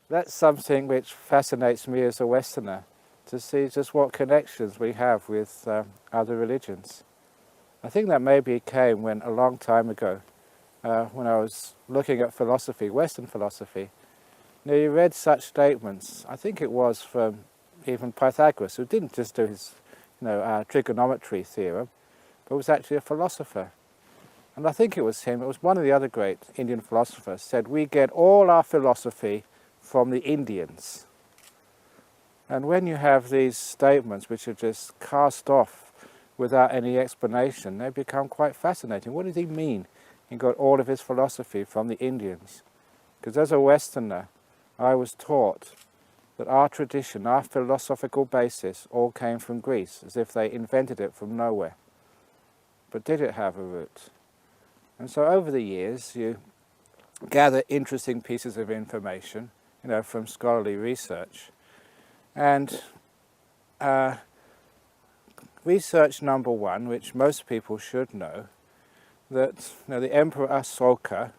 that's something which fascinates me as a Westerner, to see just what connections we have with other religions. I think that maybe came when, a long time ago, when I was looking at philosophy, Western philosophy, you read such statements. I think it was from even Pythagoras, who didn't just do his trigonometry theorem, but was actually a philosopher. And I think it was him, it was one of the other great Indian philosophers, said, we get all our philosophy from the Indians. And when you have these statements which are just cast off without any explanation, they become quite fascinating. What does he mean? He got all of his philosophy from the Indians. Because as a Westerner, I was taught that our tradition, our philosophical basis, all came from Greece, as if they invented it from nowhere. But did it have a root? And so over the years, you gather interesting pieces of information, from scholarly research. And research number one, which most people should know, that the Emperor Asoka,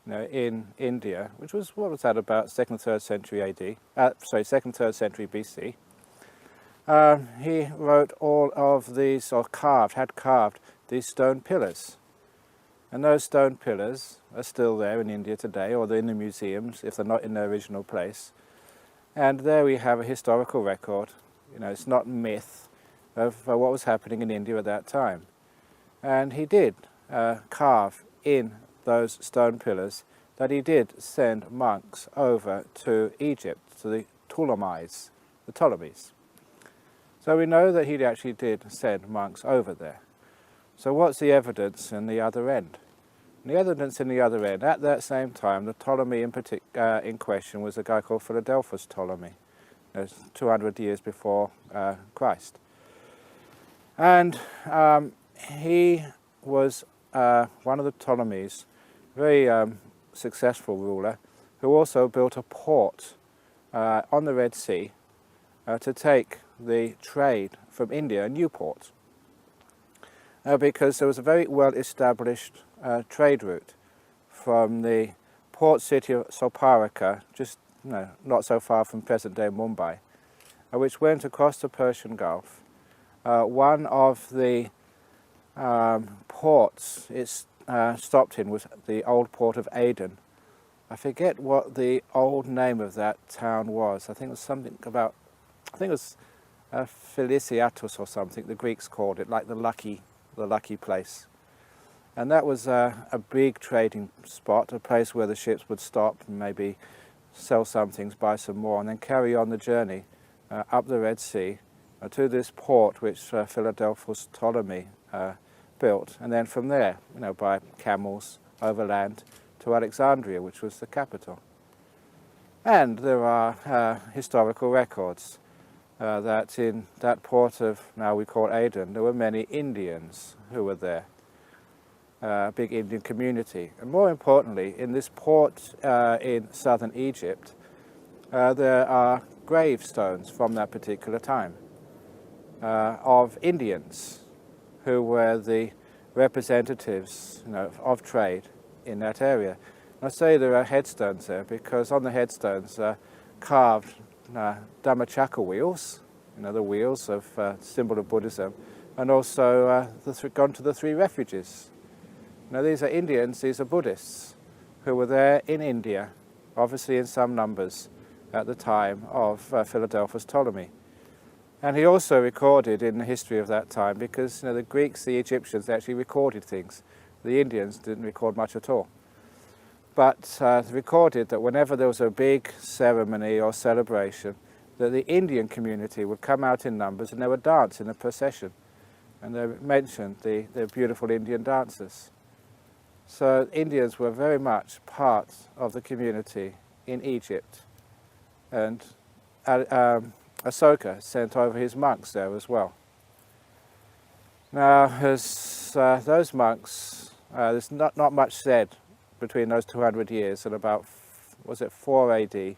in India, which was, what was that, about 2nd, 3rd century AD, 2nd, 3rd century BC, he wrote all of these, or had carved these stone pillars. And those stone pillars are still there in India today, or they're in the museums, if they're not in their original place. And there we have a historical record, it's not myth, of what was happening in India at that time. And he did carve in those stone pillars that he did send monks over to Egypt, to the Ptolemies. So we know that he actually did send monks over there. So what's the evidence in the other end? The evidence in the other end, at that same time, the Ptolemy in question was a guy called Philadelphus Ptolemy, 200 years before Christ. And he was one of the Ptolemies, very successful ruler, who also built a port on the Red Sea to take the trade from India, a new port, because there was a very well-established trade route from the port city of Soparaka, just not so far from present-day Mumbai, which went across the Persian Gulf. One of the ports it stopped in was the old port of Aden. I forget what the old name of that town was. I think it was something about, Feliciatus or something, the Greeks called it, like the lucky place. And that was a big trading spot, a place where the ships would stop and maybe sell some things, buy some more, and then carry on the journey up the Red Sea to this port which Philadelphus Ptolemy built, and then from there, by camels overland to Alexandria, which was the capital. And there are historical records that in that port of, now we call Aden, there were many Indians who were there, a big Indian community. And more importantly, in this port in southern Egypt, there are gravestones from that particular time of Indians who were the representatives of trade in that area. And I say there are headstones there because on the headstones are carved Dhammachakra wheels, the wheels of symbol of Buddhism, and also gone to the three refuges. Now these are Indians, these are Buddhists, who were there in India, obviously in some numbers, at the time of Philadelphus Ptolemy. And he also recorded in the history of that time, because the Greeks, the Egyptians, they actually recorded things. The Indians didn't record much at all. But recorded that whenever there was a big ceremony or celebration, that the Indian community would come out in numbers and they would dance in a procession. And they mentioned the beautiful Indian dancers. So Indians were very much part of the community in Egypt. And Asoka sent over his monks there as well. Now, as those monks, there's not much said between those 200 years and about, 4 AD,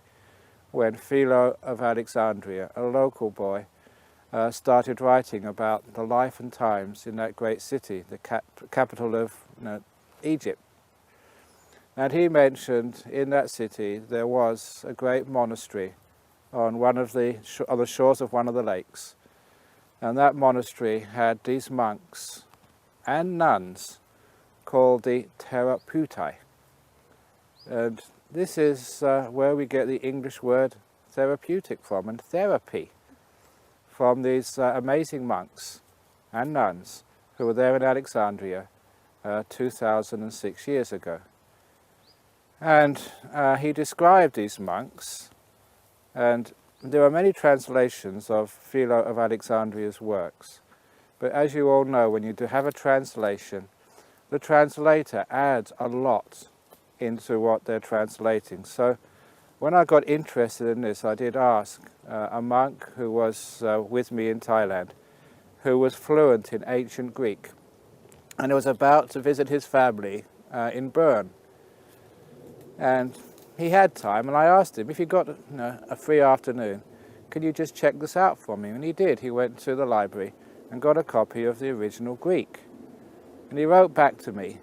when Philo of Alexandria, a local boy, started writing about the life and times in that great city, the capital of Egypt. And he mentioned in that city there was a great monastery on the shores of one of the lakes. And that monastery had these monks and nuns called the Therapeutae. And this is where we get the English word therapeutic from, and therapy, from these amazing monks and nuns who were there in Alexandria 2006 years ago. And he described these monks, and there are many translations of Philo of Alexandria's works. But as you all know, when you do have a translation, the translator adds a lot into what they're translating. So when I got interested in this, I did ask a monk who was with me in Thailand, who was fluent in ancient Greek, and was about to visit his family in Bern. And he had time, and I asked him, if you got a free afternoon, can you just check this out for me? And he did. He went to the library and got a copy of the original Greek. And he wrote back to me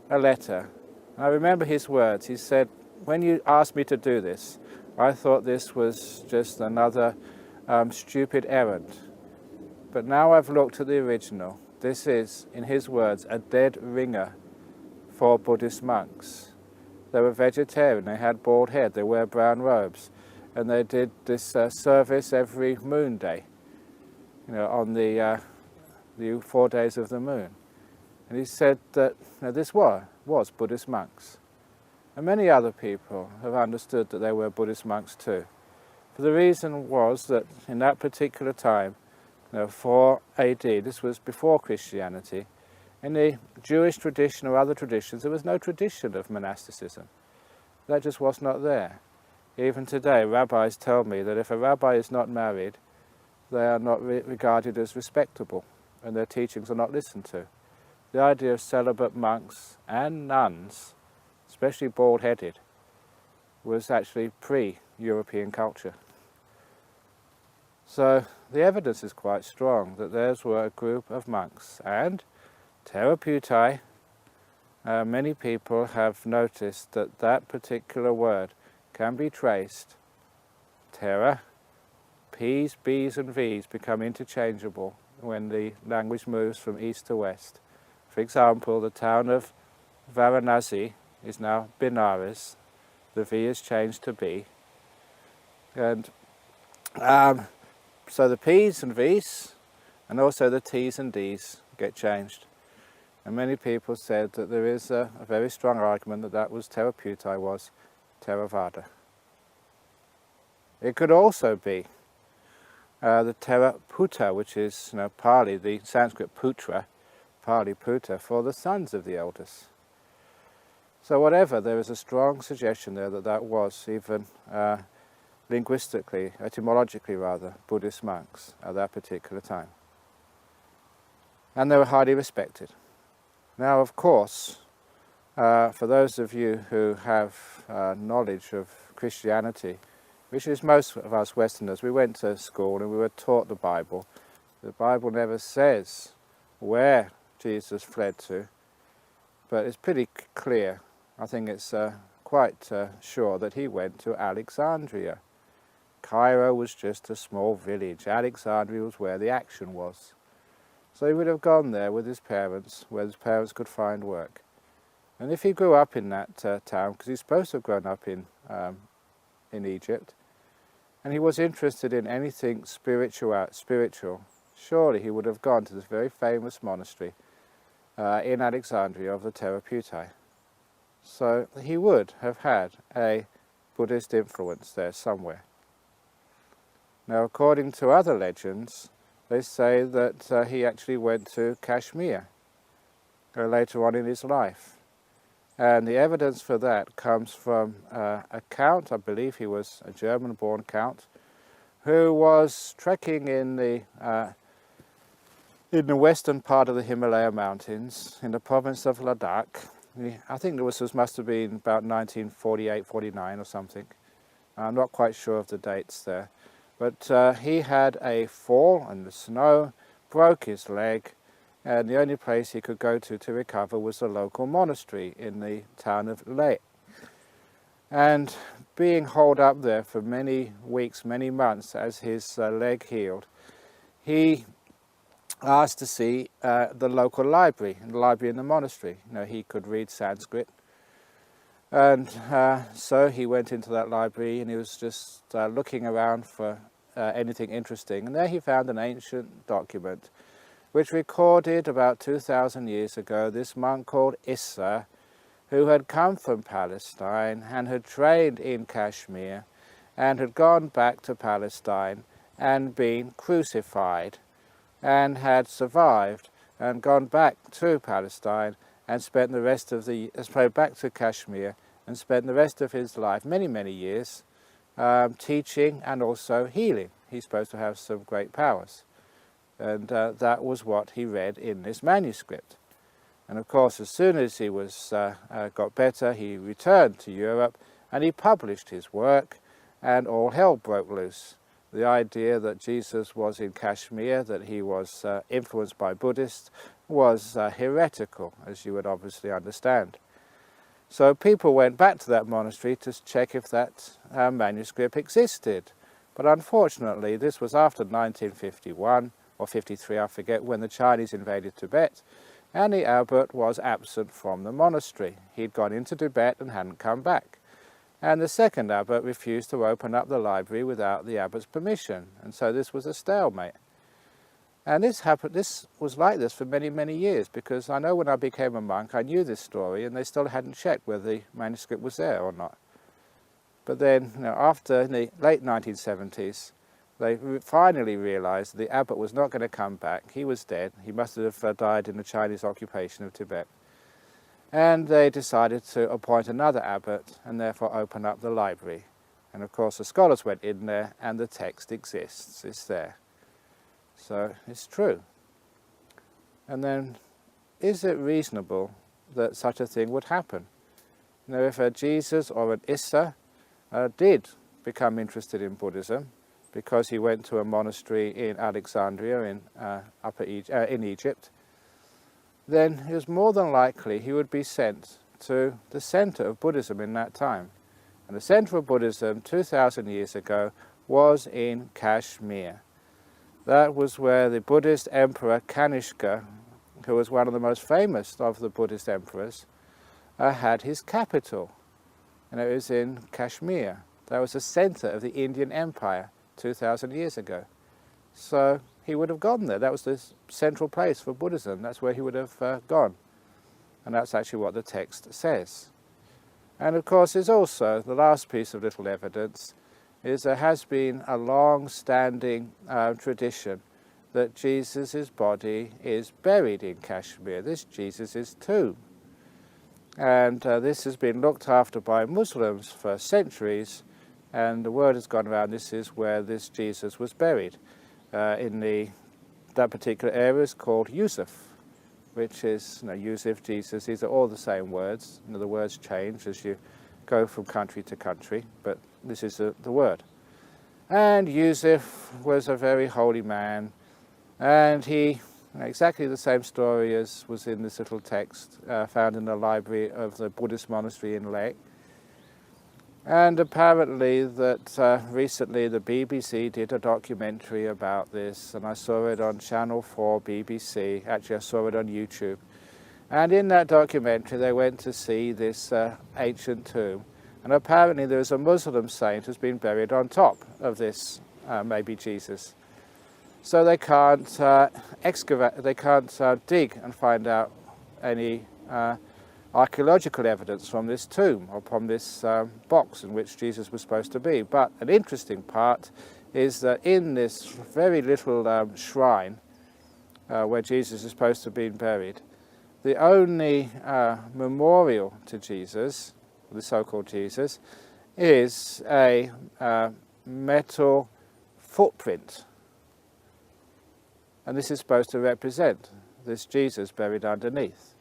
a letter. And I remember his words. He said, when you asked me to do this, I thought this was just another stupid errand. But now I've looked at the original. This is, in his words, a dead ringer for Buddhist monks. They were vegetarian, they had bald head, they wear brown robes, and they did this service every moon day, on the 4 days of the moon. And he said that this was Buddhist monks. And many other people have understood that they were Buddhist monks too. For the reason was that in that particular time, 4 AD, this was before Christianity, in the Jewish tradition or other traditions, there was no tradition of monasticism. That just was not there. Even today, rabbis tell me that if a rabbi is not married, they are not regarded as respectable, and their teachings are not listened to. The idea of celibate monks and nuns, especially bald-headed, was actually pre-European culture. So the evidence is quite strong that theirs were a group of monks, and Therapeutae, many people have noticed that that particular word can be traced. Terra, P's, B's and V's become interchangeable when the language moves from east to west. For example, the town of Varanasi is now Benares. The V is changed to B. And so the P's and V's and also the T's and D's get changed. And many people said that there is a very strong argument that that was Therapeutae was Theravada. It could also be the Theraputa, which is Pali, the Sanskrit Putra, Pali Puta, for the sons of the elders. So whatever, there is a strong suggestion there that that was even linguistically, etymologically rather, Buddhist monks at that particular time. And they were highly respected. Now, of course, for those of you who have knowledge of Christianity, which is most of us Westerners, we went to school and we were taught the Bible. The Bible never says where Jesus fled to, but it's pretty clear. I think it's quite sure that he went to Alexandria. Cairo was just a small village. Alexandria was where the action was. So he would have gone there with his parents, where his parents could find work. And if he grew up in that town, because he's supposed to have grown up in Egypt, and he was interested in anything spiritual, surely he would have gone to this very famous monastery in Alexandria of the Therapeutae. So he would have had a Buddhist influence there somewhere. Now, according to other legends, they say that he actually went to Kashmir later on in his life. And the evidence for that comes from a count, I believe he was a German-born count, who was trekking in the western part of the Himalaya mountains, in the province of Ladakh. I think this must have been about 1948, 49 or something. I'm not quite sure of the dates there. But he had a fall in the snow, broke his leg, and the only place he could go to recover was the local monastery in the town of Leh. And being holed up there for many weeks, many months, as his leg healed, he asked to see the local library, the library in the monastery. You know, he could read Sanskrit. And so he went into that library and he was just looking around for anything interesting. And there he found an ancient document which recorded about 2,000 years ago this monk called Issa, who had come from Palestine and had trained in Kashmir and had gone back to Palestine and been crucified and had survived and gone back to Palestine and spent the rest of the, back to Kashmir and spent the rest of his life, many, many years, teaching and also healing. He's supposed to have some great powers. And that was what he read in this manuscript. And of course, as soon as he was got better, he returned to Europe and he published his work, and all hell broke loose. The idea that Jesus was in Kashmir, that he was influenced by Buddhists, was heretical, as you would obviously understand. So people went back to that monastery to check if that manuscript existed. But unfortunately, this was after 1951, or 53, I forget, when the Chinese invaded Tibet, and the abbot was absent from the monastery. He'd gone into Tibet and hadn't come back. And the second abbot refused to open up the library without the abbot's permission, and so this was a stalemate. And this was like this for many, many years, because I know when I became a monk, I knew this story, and they still hadn't checked whether the manuscript was there or not. But then, you know, after in the late 1970s, they finally realized the abbot was not going to come back. He was dead. He must have died in the Chinese occupation of Tibet. And they decided to appoint another abbot and therefore open up the library. And of course the scholars went in there and the text exists. It's there. So it's true. And then, is it reasonable that such a thing would happen? You know, if a Jesus or an Issa did become interested in Buddhism, because he went to a monastery in Alexandria in Egypt, then it was more than likely he would be sent to the center of Buddhism in that time. And the center of Buddhism 2,000 years ago was in Kashmir. That was where the Buddhist emperor Kanishka, who was one of the most famous of the Buddhist emperors, had his capital. And it was in Kashmir. That was the center of the Indian Empire 2,000 years ago. So he would have gone there. That was the central place for Buddhism. That's where he would have gone. And that's actually what the text says. And of course, there's also the last piece of little evidence is there has been a long-standing tradition that Jesus' body is buried in Kashmir. This Jesus' tomb. And this has been looked after by Muslims for centuries, and the word has gone around this is where this Jesus was buried. That particular area is called Yusuf, which is, Yusuf, Jesus, these are all the same words. The words change as you go from country to country, but this is the word. And Yusuf was a very holy man, and he, exactly the same story as was in this little text found in the library of the Buddhist monastery in Leh. And apparently that recently the BBC did a documentary about this, and I saw it on Channel 4 BBC. Actually, I saw it on YouTube. And in that documentary, they went to see this ancient tomb. And apparently there is a Muslim saint who's been buried on top of this, maybe Jesus. So they can't excavate, they can't dig and find out any archaeological evidence from this tomb or from this box in which Jesus was supposed to be. But an interesting part is that in this very little shrine where Jesus is supposed to have been buried, the only memorial to Jesus, the so-called Jesus, is a metal footprint. And this is supposed to represent this Jesus buried underneath.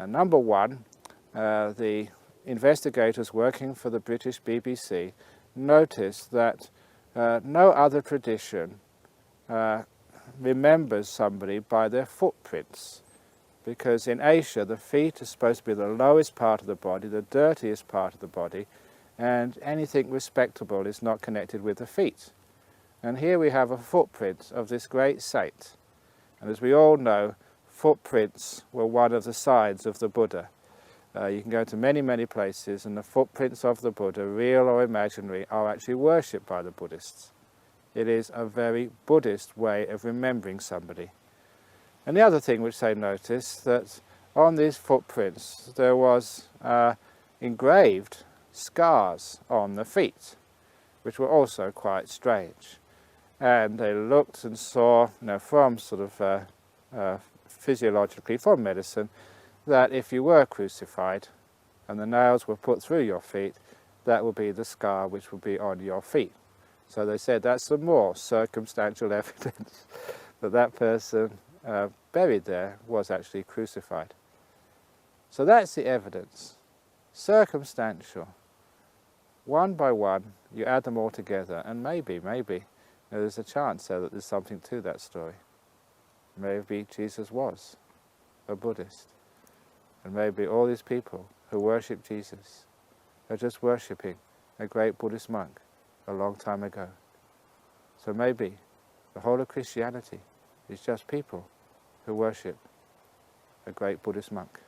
Number one, the investigators working for the British BBC noticed that no other tradition remembers somebody by their footprints, because in Asia the feet are supposed to be the lowest part of the body, the dirtiest part of the body, and anything respectable is not connected with the feet. And here we have a footprint of this great saint. And as we all know, footprints were one of the signs of the Buddha. You can go to many, many places, and the footprints of the Buddha, real or imaginary, are actually worshipped by the Buddhists. It is a very Buddhist way of remembering somebody. And the other thing which they noticed, that on these footprints there was engraved scars on the feet, which were also quite strange. And they looked and saw, from sort of physiologically, from medicine, that if you were crucified and the nails were put through your feet, that would be the scar which would be on your feet. So they said that's some more circumstantial evidence that that person buried there was actually crucified. So that's the evidence. Circumstantial. One by one, you add them all together, and maybe, there's a chance there that there's something to that story. Maybe Jesus was a Buddhist. And maybe all these people who worship Jesus are just worshipping a great Buddhist monk a long time ago. So maybe the whole of Christianity is just people who worship a great Buddhist monk.